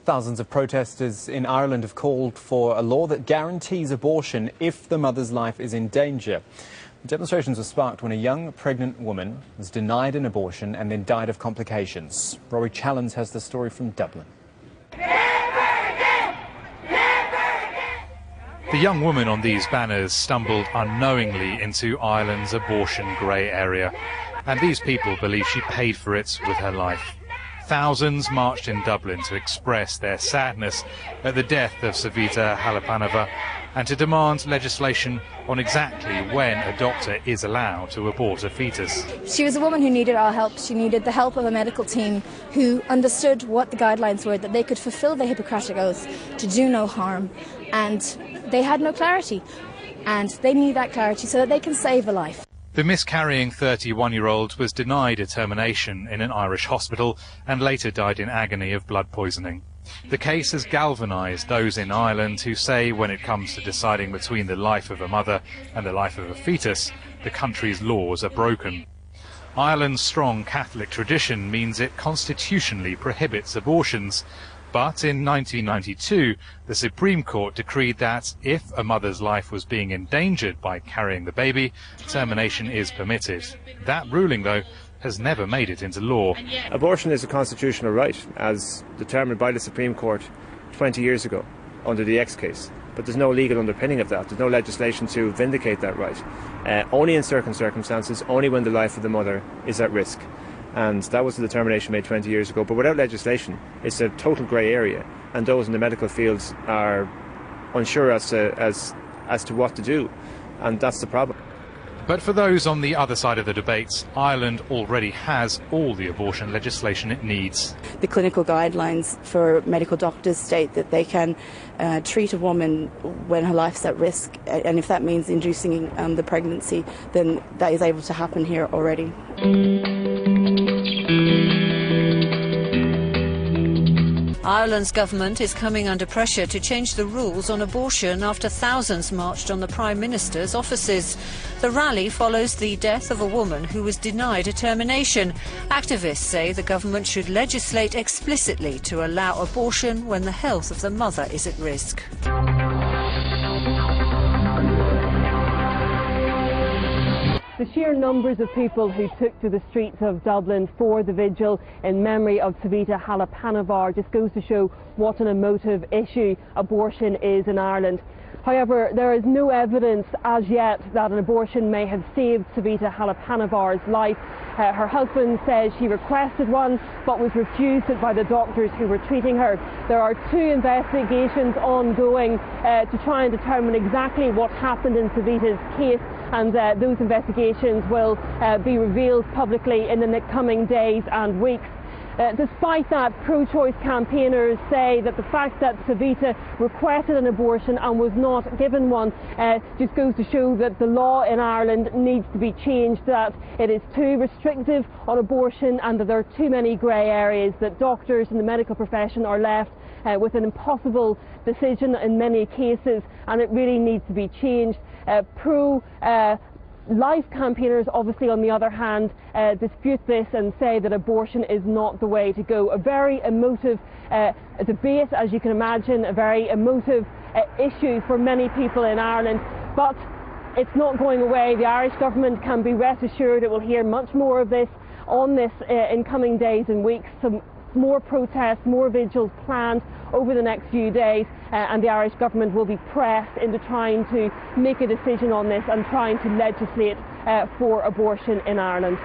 Thousands of protesters in Ireland have called for a law that guarantees abortion if the mother's life is in danger. The demonstrations were sparked when a young pregnant woman was denied an abortion and then died of complications. Rory Challens has the story from Dublin. The young woman on these banners stumbled unknowingly into Ireland's abortion grey area, and these people believe she paid for it with her life. Thousands marched in Dublin to express their sadness at the death of Savita Halappanavar and to demand legislation on exactly when a doctor is allowed to abort a fetus. She was a woman who needed our help. She needed the help of a medical team who understood what the guidelines were, that they could fulfil the Hippocratic Oath to do no harm, and they had no clarity, and they need that clarity so that they can save a life. The miscarrying 31-year-old was denied a termination in an Irish hospital and later died in agony of blood poisoning. The case has galvanised those in Ireland who say when it comes to deciding between the life of a mother and the life of a fetus, the country's laws are broken. Ireland's strong Catholic tradition means it constitutionally prohibits abortions. But in 1992, the Supreme Court decreed that if a mother's life was being endangered by carrying the baby, termination is permitted. That ruling, though, has never made it into law. Abortion is a constitutional right, as determined by the Supreme Court 20 years ago under the X case. But there's no legal underpinning of that. There's no legislation to vindicate that right. Only in certain circumstances, only when the life of the mother is at risk. And that was the determination made 20 years ago. But without legislation, it's a total grey area, and those in the medical fields are unsure as to what to do, and that's the problem. But for those on the other side of the debates, Ireland already has all the abortion legislation it needs. The clinical guidelines for medical doctors state that they can treat a woman when her life's at risk, and if that means inducing the pregnancy, then that is able to happen here already. Ireland's government is coming under pressure to change the rules on abortion after thousands marched on the Prime Minister's offices. The rally follows the death of a woman who was denied a termination. Activists say the government should legislate explicitly to allow abortion when the health of the mother is at risk. The sheer numbers of people who took to the streets of Dublin for the vigil in memory of Savita Halappanavar just goes to show what an emotive issue abortion is in Ireland. However, there is no evidence as yet that an abortion may have saved Savita Halappanavar's life. Her husband says she requested one but was refused it by the doctors who were treating her. There are two investigations ongoing to try and determine exactly what happened in Savita's case, and those investigations will be revealed publicly in the coming days and weeks. Despite that, pro-choice campaigners say that the fact that Savita requested an abortion and was not given one just goes to show that the law in Ireland needs to be changed, that it is too restrictive on abortion and that there are too many grey areas, that doctors in the medical profession are left with an impossible decision in many cases, and it really needs to be changed. Life campaigners, obviously, on the other hand, dispute this and say that abortion is not the way to go. A very emotive debate, as you can imagine, a very emotive issue for many people in Ireland, but it's not going away. The Irish government can be rest assured it will hear much more of this in coming days and weeks. Some more protests, more vigils planned over the next few days, and the Irish government will be pressed into trying to make a decision on this and trying to legislate for abortion in Ireland.